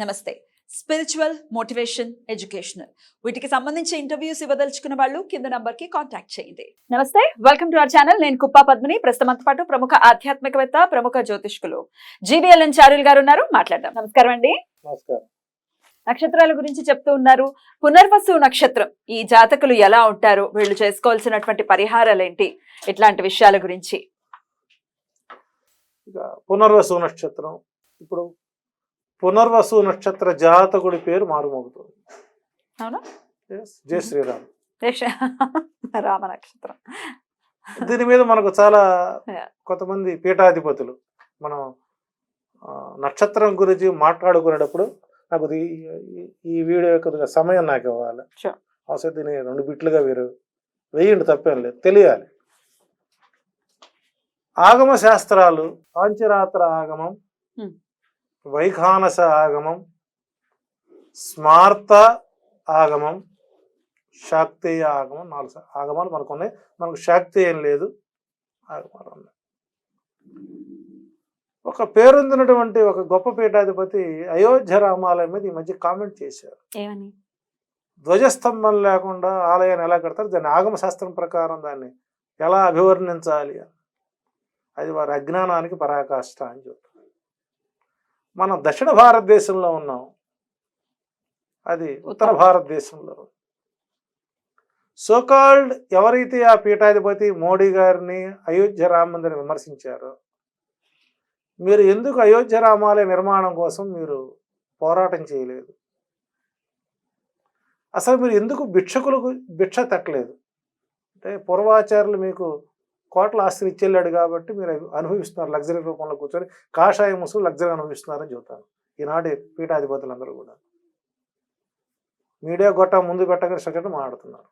నమస్తే. Spiritual, motivation, educational వీటికి సంబంధించి ఇంటర్వ్యూస్ ఇవ్వదలుచుకున్న వాళ్ళు కింద నంబర్ కి కాంటాక్ట్ చేయండి. నమస్తే, వెల్కమ్ టు అవర్ ఛానల్. నేను కుప్పా పద్మిని. ప్రస్తుతంతో పాటు ప్రముఖ ఆధ్యాత్మికవేత్త, ప్రముఖ జ్యోతిష్కులు GBLN చారుల్ గారు ఉన్నారు. మాట్లాడదాం. నమస్కారం అండి. నమస్కారం. నక్షత్రాల గురించి చెప్తూ ఉన్నారు. పునర్వసు నక్షత్రం ఈ జాతకులు ఎలా ఉంటారు, వీళ్ళు చేసుకోవాల్సినటువంటి పరిహారాలు ఏంటి, ఇట్లాంటి విషయాల గురించి. ఇక పునర్వసు నక్షత్రం, ఇప్పుడు పునర్వసు నక్షత్ర జాతకుడి పేరు మారుమోగుతుంది. అవునా? జై శ్రీరామ్. రామ నక్షత్రం. దీని మీద మనకు చాలా కొంతమంది పీఠాధిపతులు మనం నక్షత్రం గురించి మాట్లాడుకునేటప్పుడు నాకు ఈ వీడియో యొక్క సమయం నాకు ఇవ్వాలి. అసలు దీన్ని 2 బిట్లుగా వీరు వేయండి, తప్పేం లేదు, తెలియాలి. ఆగమ శాస్త్రాలు పాంచరాత్ర ఆగమం, వైఖానస ఆగమం, స్మార్త ఆగమం, శాక్తేయ ఆగమం, 4 ఆగమాలు మనకు ఉన్నాయి. మనకు శాక్తేయం లేదు, ఆగమాలు ఉన్నాయి. ఒక పేరొందినటువంటి ఒక గొప్ప పీఠాధిపతి అయోధ్య రామాలయం మీద ఈ మధ్య కామెంట్ చేశారు. ఏమని? ధ్వజస్తంభం లేకుండా ఆలయాన్ని ఎలా కడతారు, దాన్ని ఆగమ శాస్త్రం ప్రకారం దాన్ని ఎలా అభివర్ణించాలి, అది వారి అజ్ఞానానికి పరాకాష్ట అని చెప్తారు. మనం దక్షిణ భారతదేశంలో ఉన్నాం, అది ఉత్తర భారతదేశంలో. సోకాల్డ్ ఎవరైతే ఆ పీఠాధిపతి మోడీ గారిని అయోధ్య రామ మందిరం విమర్శించారో, మీరు ఎందుకు అయోధ్య రామాలయ నిర్మాణం కోసం మీరు పోరాటం చేయలేదు? అసలు మీరు ఎందుకు భిక్షకులకు భిక్ష తట్టలేదు? అంటే పూర్వాచార్యులు మీకు కోట్ల ఆస్తిని ఇచ్చెళ్ళాడు కాబట్టి మీరు అనుభవిస్తున్నారు, లగ్జరీ రూపంలో కూర్చొని కాషాయ ముసుగు లగ్జరీ అనుభవిస్తున్నారని చెబుతాను ఈనాటి పీఠాధిపతులందరూ కూడా. మీడియా గొట్ట ముందు పెట్టగానే సగటు మాట్లాడుతున్నారు.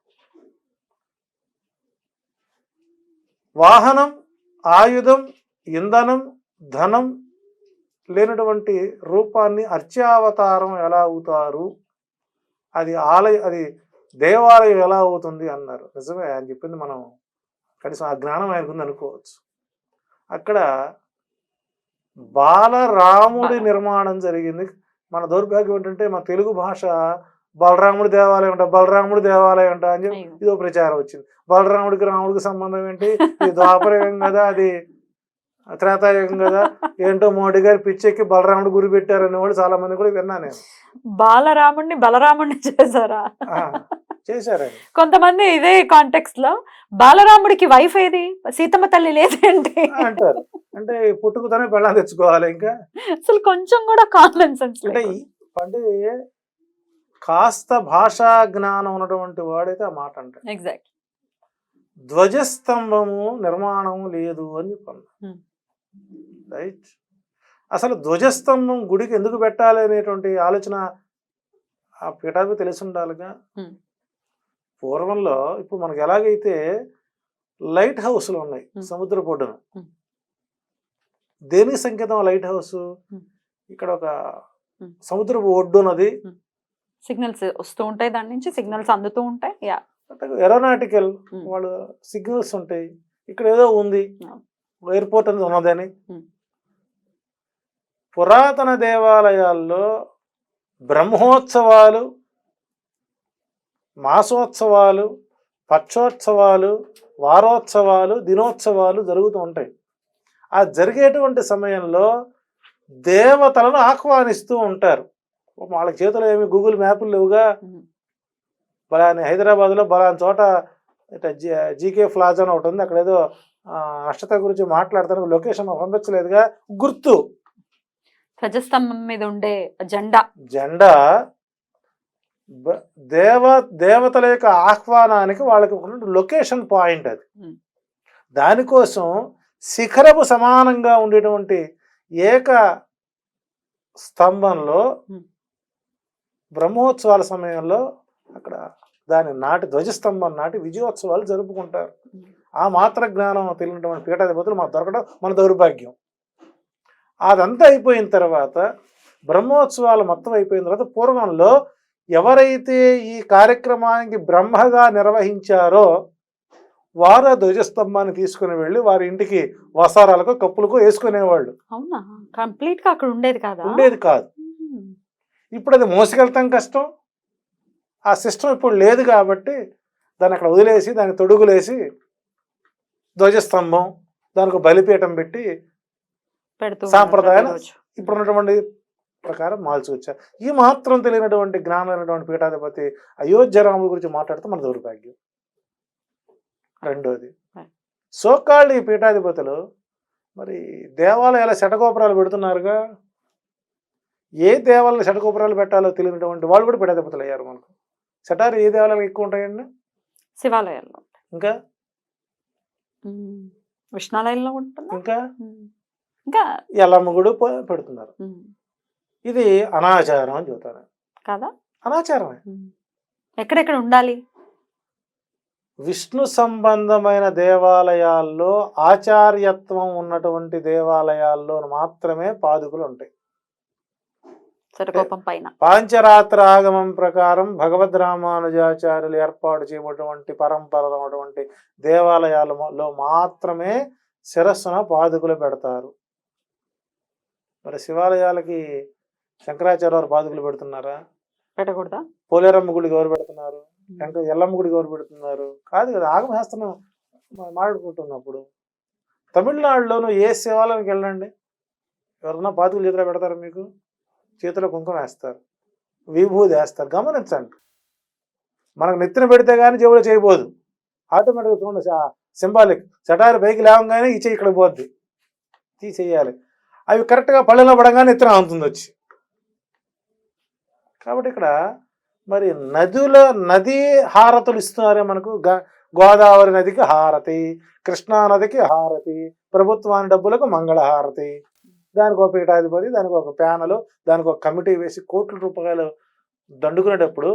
వాహనం, ఆయుధం, ఇంధనం, ధనం లేనటువంటి రూపాన్ని అర్చావతారం ఎలా అవుతారు, అది అది దేవాలయం ఎలా అవుతుంది అన్నారు. నిజమే, ఆయన చెప్పింది మనం కనీసం ఆ జ్ఞానం ఆయనకుంది అనుకోవచ్చు. అక్కడ బాలరాముడి నిర్మాణం జరిగింది. మన దౌర్భాగ్యం ఏంటంటే మన తెలుగు భాష బలరాముడి దేవాలయం అంట, బలరాముడి దేవాలయం అంట అని చెప్పి ఇదో ప్రచారం వచ్చింది. బలరాముడికి రాముడికి సంబంధం ఏంటి? ఇది ద్వాపరయుగం కదా, అది త్రేతాయుగం కదా, ఏంటో మోడీ గారు పిచ్చెక్కి బలరాముడు గురి పెట్టారు అనేవాళ్ళు చాలా మంది కూడా విన్నా నేను. బాలరాముడిని బలరాముడిని చేశారా? చేశారండి కొంతమంది. ఇదే కాంటెక్స్ట్ లో బాలరాముడికి వైఫ్ ఏది, సీతమ్మ తల్లి లేదేంటి అంటారు. అంటే పుట్టుకతోనే పెళ్ళాం తెచ్చుకోవాలి. ఇంకా అసలు కొంచెం కూడా కామన్ సెన్స్ అంటే కాస్త భాషా జ్ఞానం ఉన్నటువంటి వాడైతే ఆ మాట అంటాడు. ఎగ్జాక్ట్. ధ్వజస్తంభము నిర్మాణము లేదు అని చెప్పాను. రైట్. అసలు ధ్వజస్తంభం గుడికి ఎందుకు పెట్టాలి అనేటువంటి ఆలోచన ఆ పీఠాధిపతి తెలిసి ఉండాలిగా. పూర్వంలో ఇప్పుడు మనకు ఎలాగైతే లైట్ హౌస్లు ఉన్నాయి సముద్ర పొడ్డున, దేనికి సంకేతం లైట్ హౌస్? ఇక్కడ ఒక సముద్రపు ఒడ్డున్నది, సిగ్నల్స్ వస్తూ ఉంటాయి, దాని నుంచి సిగ్నల్స్ అందుతూ ఉంటాయి. ఏరోనాటికల్ వాళ్ళు సిగ్నల్స్ ఉంటాయి. ఇక్కడ ఏదో ఉంది, ఎయిర్పోర్ట్ అనేది ఉన్నదని. పురాతన దేవాలయాల్లో బ్రహ్మోత్సవాలు, మాసోత్సవాలు, పక్షోత్సవాలు, వారోత్సవాలు, దినోత్సవాలు జరుగుతూ ఉంటాయి. ఆ జరిగేటువంటి సమయంలో దేవతలను ఆహ్వానిస్తూ ఉంటారు. వాళ్ళ చేతిలో ఏమి గూగుల్ మ్యాప్లు లేవుగా. బలాని హైదరాబాద్లో బలాని చోట జీకే ప్లాజా అని ఒకటి ఉంది, అక్కడ ఏదో నక్షత్ర గురించి మాట్లాడతాను, లొకేషన్ పంపించలేదుగా. గుర్తు ధ్వజస్తంభం మీద ఉండే జెండా దేవతల యొక్క ఆహ్వానానికి వాళ్ళకి లొకేషన్ పాయింట్ అది. దానికోసం శిఖరపు సమానంగా ఉండేటువంటి ఏక స్తంభంలో బ్రహ్మోత్సవాల సమయంలో అక్కడ దాని నాటి ధ్వజస్తంభం నాటి విజయోత్సవాలు జరుపుకుంటారు. ఆ మాత్ర జ్ఞానం తెలియనటువంటి పీఠాధిపతులు మాకు దొరకడం మన దౌర్భాగ్యం. అదంతా అయిపోయిన తర్వాత, బ్రహ్మోత్సవాలు మొత్తం అయిపోయిన తర్వాత, పూర్వంలో ఎవరైతే ఈ కార్యక్రమానికి బ్రహ్మగా నిర్వహించారో వారు ఆ ధ్వజస్తంభాన్ని తీసుకుని వెళ్ళి వారి ఇంటికి వసారాలకు కప్పులకు వేసుకునేవాళ్ళు. అవునా? కంప్లీట్ గా అక్కడ ఉండేది కాదు. ఉండేది కాదు. ఇప్పుడు అది మోసుకెళ్తాం కష్టం. ఆ సిస్టమ్ ఇప్పుడు లేదు కాబట్టి దాన్ని అక్కడ వదిలేసి దానికి తొడుగులేసి ధ్వజస్తంభం దానికి బలిపీఠం పెట్టి పెడుతూ సాంప్రదాయాన్ని ప్రతిరోజు. ఇప్పుడు ఉన్నటువంటి ప్రకారం మార్చుకొచ్చారు. ఈ మాత్రం తెలియనటువంటి జ్ఞానమైనటువంటి పీఠాధిపతి అయోధ్య రాముడి గురించి మాట్లాడితే మన దౌర్భాగ్యం. రెండోది, సోకాళ్ళు ఈ పీఠాధిపతులు మరి దేవాలయాల శటగోపురాలు పెడుతున్నారుగా. ఏ దేవాలయాలు శటగోపురాలు పెట్టాలో తెలియనటువంటి వాళ్ళు కూడా పీఠాధిపతులు అయ్యారు మనకు. శటాలు ఏ దేవాలయాలు ఎక్కువ ఉంటాయండి? శివాలయాల్లో, ఇంకా విష్ణాలయంలో ఉంటుంది, ఇంకా ఇంకా ఎల్లమ్మ గుడి పెడుతున్నారు. ఇది అనాచారం అని చెబుతాను. కాదా? అనాచారమే. ఎక్కడెక్కడ ఉండాలి? విష్ణు సంబంధమైన దేవాలయాల్లో, ఆచార్యత్వం ఉన్నటువంటి దేవాలయాల్లో మాత్రమే పాదుకులు ఉంటాయి. శటకోపం పైన పాంచరాత్ర ఆగమం ప్రకారం భగవద్ రామానుజాచార్యులు ఏర్పాటు చేయబడినటువంటి పరంపరటువంటి దేవాలయాలలో మాత్రమే శిరస్సున పాదుకులు పెడతారు. మరి శివాలయాలకి శంకరాచార్య వారు పాదుకులు పెడుతున్నారా? పెట్టకూడదా? పోలేరమ్మ గుడికి ఎవరు పెడుతున్నారు? ఎల్లమ్మ గుడికి ఎవరు పెడుతున్నారు? కాదు కదా. ఆగమశాస్త్రం మాట్లాడుకుంటున్నప్పుడు తమిళనాడులోనూ ఏ శివాలయానికి వెళ్ళండి, ఎవరన్నా పాదుకులు చేతిలో పెడతారు? మీకు చేతిలో కుంకుమ వేస్తారు, విభూది వేస్తారు. గమనించండి, మనకు నెత్తిన పెడితే కానీ జేబులో చేయబోదు. ఆటోమేటిక్గా చూడండి, సింబాలిక్. చటారి పైకి లేవగానే ఈ చెయ్యి ఇక్కడ పోద్ది, తీసేయాలి. అవి కరెక్ట్గా పళ్ళెలో పడగానే నెత్తిన ఆగుతుంది వచ్చి. కాబట్టి ఇక్కడ మరి నదీ హారతులు ఇస్తున్నారే మనకు. గోదావరి నదికి హారతి, కృష్ణా నదికి హారతి, ప్రభుత్వాన్ని డబ్బులకు మంగళహారతి. దానికి ఒక పీఠాధిపతి, దానికి ఒక ప్యానలు, దానికి ఒక కమిటీ వేసి కోట్ల రూపాయలు దండుకునేటప్పుడు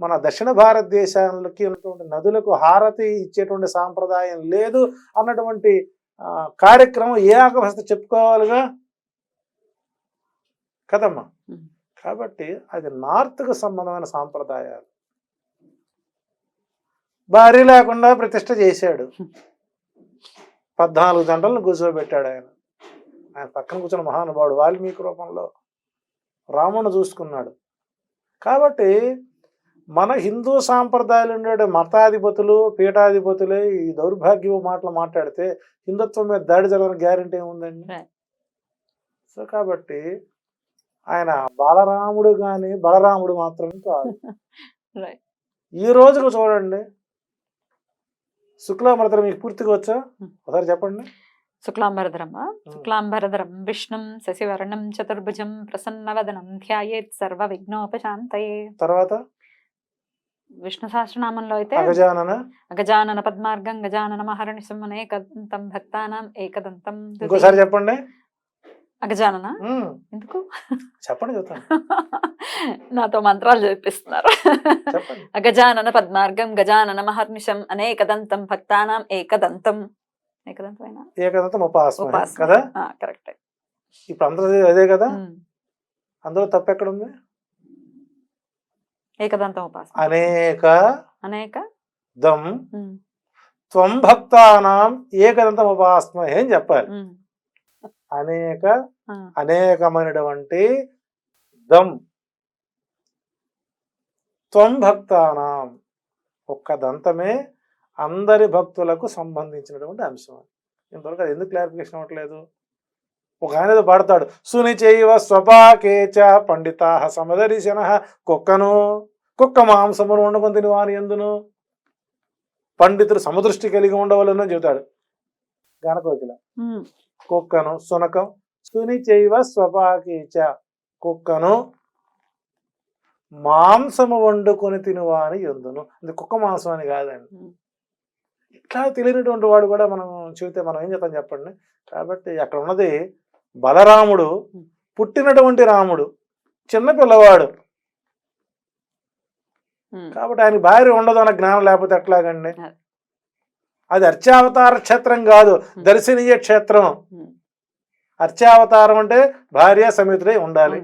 మన దక్షిణ భారతదేశాలకి ఉన్నటువంటి నదులకు హారతి ఇచ్చేటువంటి సాంప్రదాయం లేదు అన్నటువంటి కార్యక్రమం ఏ ఆకవస్థ చెప్పుకోవాలిగా కదమ్మా. కాబట్టి అది నార్త్కు సంబంధమైన సాంప్రదాయాలు. భార్య లేకుండా ప్రతిష్ఠ చేశాడు, 14 గంటలను కూర్చోబెట్టాడు ఆయన. ఆయన పక్కన కూర్చున్న మహానుభావుడు వాల్మీకి రూపంలో రాముని చూసుకున్నాడు. కాబట్టి మన హిందూ సాంప్రదాయాలు ఉండే మతాధిపతులు, పీఠాధిపతులే ఈ దౌర్భాగ్య మాటలు మాట్లాడితే హిందుత్వం మీద దాడి జరగని గ్యారెంటీ ఏముందండి? సో కాబట్టి ఆయన బాలరాముడు కానీ బలరాముడు మాత్రమే కాదు. ఈ రోజుకు చూడండి, శుక్లాంబరధరం మీకు పూర్తిగా వచ్చా? ఒకసారి చెప్పండి. శుక్లాంబరధరం విష్ణుం శశివర్ణం చతుర్భుజం ప్రసన్నవదనం ధ్యాయేత్ సర్వ విఘ్నోపశాంతయే. తర్వాత విష్ణు సహస్రనామంలో అయితే అగజానన పద్మార్గం గజానన మహర్నిశం అనేకదంతం భక్తానాం ఏకదంతం. ఇంకోసారి చెప్పండి. అగజానన ఎందుకు చెప్పండి, చెప్తాను. నాతో మంత్రాలు చెప్పిస్తున్నారు. అగజానన పద్మార్గం గజానన మహర్నిశం అనేకదంతం భక్తానాం ఏకదంతం. ఏకదంతం ఉపాసన కదా, కరెక్ట్. ఇప్పుడు అందరూ అదే కదా. అందులో తప్పు ఎక్కడ ఉంది? ఏకదంతం ఉపాసన. అనేక దం త్వం భక్తానాం ఏకదంతం ఉపాసన ఏం చెప్పాలి? అనేకమైనటువంటి దం త్వం భక్తానాం, ఒక్క దంతమే అందరి భక్తులకు సంబంధించినటువంటి అంశం. ఇంతవరకు అది ఎందుకు క్లారిఫికేషన్ అవ్వట్లేదు? ఒక ఆయన ఏదో పాడతాడు, సునిచైవ స్వపాకేచ పండితా సమదర్శన, కుక్క మాంసమును వండుకొని వాని ఎందును పండితుడు సమదృష్టి కలిగి ఉండవలను చెబుతాడు గణకోకిల. కుక్కను సునకం, సునిచైవ స్వపాకేచ, కుక్కను మాంసము వండుకొని తినువాని ఎందును. అది కుక్క మాంసం అని కాదండి. ఇట్లా తెలియనటువంటి వాడు కూడా మనం చెబితే మనం ఏం చెప్తాం చెప్పండి. కాబట్టి అక్కడ ఉన్నది బలరాముడు, పుట్టినటువంటి రాముడు, చిన్న పిల్లవాడు. కాబట్టి ఆయన భార్య ఉండదు అన్న జ్ఞానం లేకపోతే ఎట్లాగండి? అది అర్చావతార క్షేత్రం కాదు, దర్శనీయ క్షేత్రం. అర్చావతారం అంటే భార్య సమితులై ఉండాలి,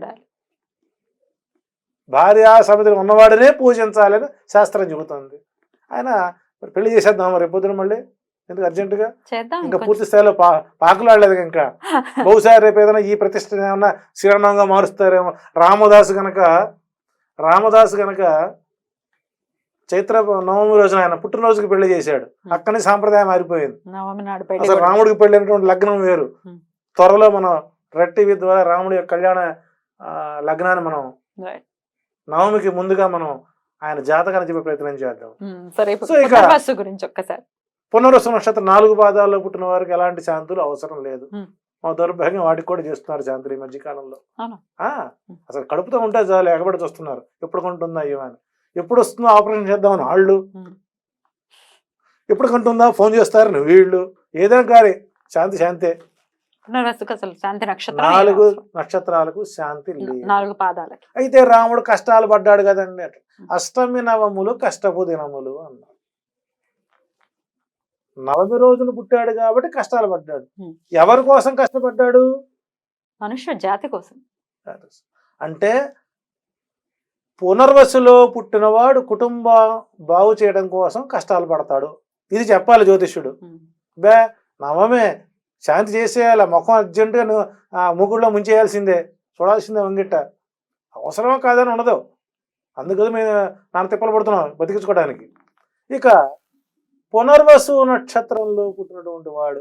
భార్య సమితులు ఉన్నవాడినే పూజించాలని శాస్త్రం చెబుతుంది. ఆయన పెళ్లి చేసేద్దాం రేపు పొద్దున మళ్ళీ ఎందుకు అర్జెంటుగా చేద్దాం ఇంకా పూర్తి స్థాయిలో పాకులాడలేదు ఇంకా. బహుశా రేపు ఏదైనా ఈ ప్రతిష్టని ఏమన్నా శ్రీరామంగా మారుస్తారేమో. రామదాసు గనక చైత్ర నవమి రోజున ఆయన పుట్టినరోజుకి పెళ్లి చేశాడు. అక్కడి సాంప్రదాయం మారిపోయింది. నవమి నాడు అసలు రాముడికి పెళ్ళినటువంటి లగ్నం వేరు. త్వరలో మనం రెడ్ టీవీ ద్వారా రాముడి యొక్క కళ్యాణ లగ్నాన్ని మనం నవమికి ముందుగా మనం ఆయన జాతకాన్ని చెప్పే ప్రయత్నం చేద్దాం. సో ఇక గురించి ఒక్కసారి పునర్వసు నక్షత్రం 4 పాదాల్లో పుట్టిన వారికి ఎలాంటి శాంతులు అవసరం లేదు. మా దౌర్భాగ్యం వాటికి కూడా చేస్తున్నారు శాంతులు ఈ మధ్య కాలంలో. అసలు కడుపుతో ఉంటే చాలు ఎగబడి చూస్తున్నారు. ఎప్పుడు కొంటుందా ఇవని, ఎప్పుడు వస్తుందో ఆపరేషన్ చేద్దామని వాళ్ళు, ఎప్పుడు కొంటుందా ఫోన్ చేస్తారని వీళ్ళు. ఏదైనా కానీ శాంతే. అసలు శాంతి నక్షత్రం 4 నక్షత్రాలకు శాంతి లేదు. 4 పాదాలకి. అయితే రాముడు కష్టాలు పడ్డాడు కదండి. అష్టమి నవములు కష్టపు దినములు అన్నారు. నవమి రోజున పుట్టాడు కాబట్టి కష్టాలు పడ్డాడు. ఎవరి కోసం కష్టపడ్డాడు? మనుష్య జాతి కోసం. అంటే పునర్వసులో పుట్టినవాడు కుటుంబం బాగు చేయడం కోసం కష్టాలు పడతాడు. ఇది చెప్పాలి జ్యోతిష్యుడు. నవమే శాంతి చేసేయాలి. ముఖం అర్జెంటుగా ముగ్గురులో ముంచేయాల్సిందే, చూడాల్సిందే వంగిట్ట. అవసరమా కాదని ఉండదు. అందుకని మేము నాన్న తిప్పలు పడుతున్నాం బతికించుకోవడానికి. ఇక పునర్వసు నక్షత్రంలో పుట్టినటువంటి వాడు,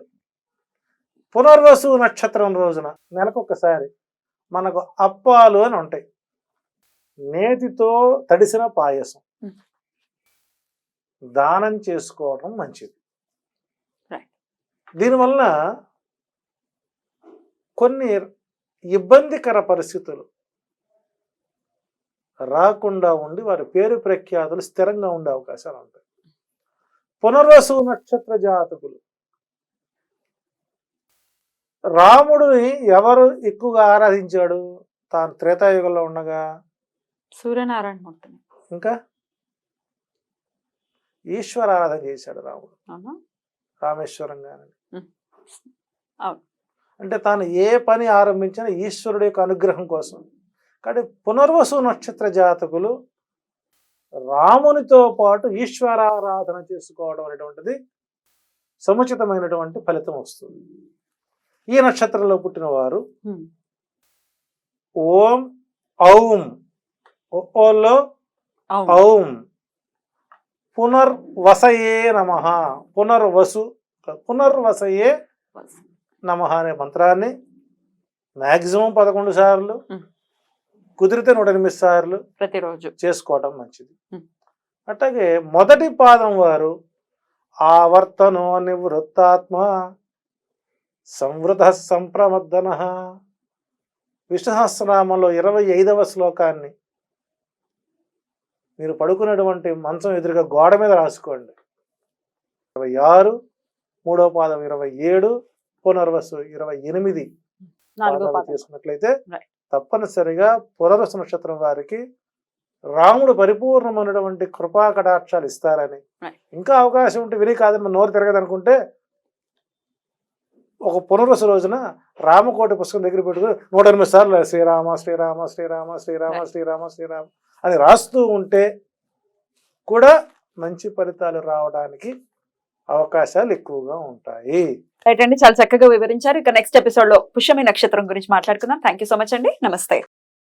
పునర్వసు నక్షత్రం రోజున నెలకొకసారి మనకు అప్పాలు అని ఉంటాయి. నేతితో తడిసిన పాయసం దానం చేసుకోవడం మంచిది. దీనివల్ల కొన్ని ఇబ్బందికర పరిస్థితులు రాకుండా ఉండి వారి పేరు ప్రఖ్యాతులు స్థిరంగా ఉండే అవకాశాలు ఉంటాయి. పునర్వసు నక్షత్ర జాతకులు రాముడిని ఎవరు ఎక్కువగా ఆరాధించాడు? తాను త్రేతాయుగంలో ఉండగా సూర్యనారాయణ మూర్తి, ఇంకా ఈశ్వర ఆరాధన చేశాడు రాముడు. రామేశ్వరం గాని. అంటే తాను ఏ పని ఆరంభించినా ఈశ్వరుడు యొక్క అనుగ్రహం కోసం. కానీ పునర్వసు నక్షత్ర జాతకులు రామునితో పాటు ఈశ్వరారాధన చేసుకోవడం అనేటువంటిది సముచితమైనటువంటి ఫలితం వస్తుంది. ఈ నక్షత్రంలో పుట్టిన వారు ఓం ఔం, ఓలో ఔం పునర్వసయే నమః, పునర్వసయే నమః అనే మంత్రాన్ని మాక్సిమం 11 సార్లు, కుదిరితే 108 సార్లు ప్రతిరోజు చేసుకోవడం మంచిది. అట్లాగే మొదటి పాదం వారు ఆవర్తనో నివృత్తాత్మ సంవృత సంప్రమర్దన. విష్ణు సహస్రనామంలో 25వ శ్లోకాన్ని మీరు పడుకున్నటువంటి మంచం ఎదురుగా గోడ మీద రాసుకోండి. 26, మూడో పాదం 27, పునర్వసు 28 చేసుకున్నట్లయితే తప్పనిసరిగా పునర్వసు నక్షత్రం వారికి రాముడు పరిపూర్ణమైనటువంటి కృపా కటాక్షాలు ఇస్తారని. ఇంకా అవకాశం ఉంటే విని కాదని నోరు తిరగదనుకుంటే ఒక పునర్వసు రోజున రామకోటి పుస్తకం దగ్గర పెట్టుకుని 108 సార్లు శ్రీరామ శ్రీరామ శ్రీరామ శ్రీరామ శ్రీరామ శ్రీరామ అని రాస్తూ ఉంటే కూడా మంచి ఫలితాలు రావడానికి అవకాశాలు ఎక్కువగా ఉంటాయి. రైట్ అండి, చాలా చక్కగా వివరించారు. ఇక నెక్స్ట్ ఎపిసోడ్ లో పుష్యమి నక్షత్రం గురించి మాట్లాడుకుందాం. థ్యాంక్ యూ సో మచ్ అండి. నమస్తే.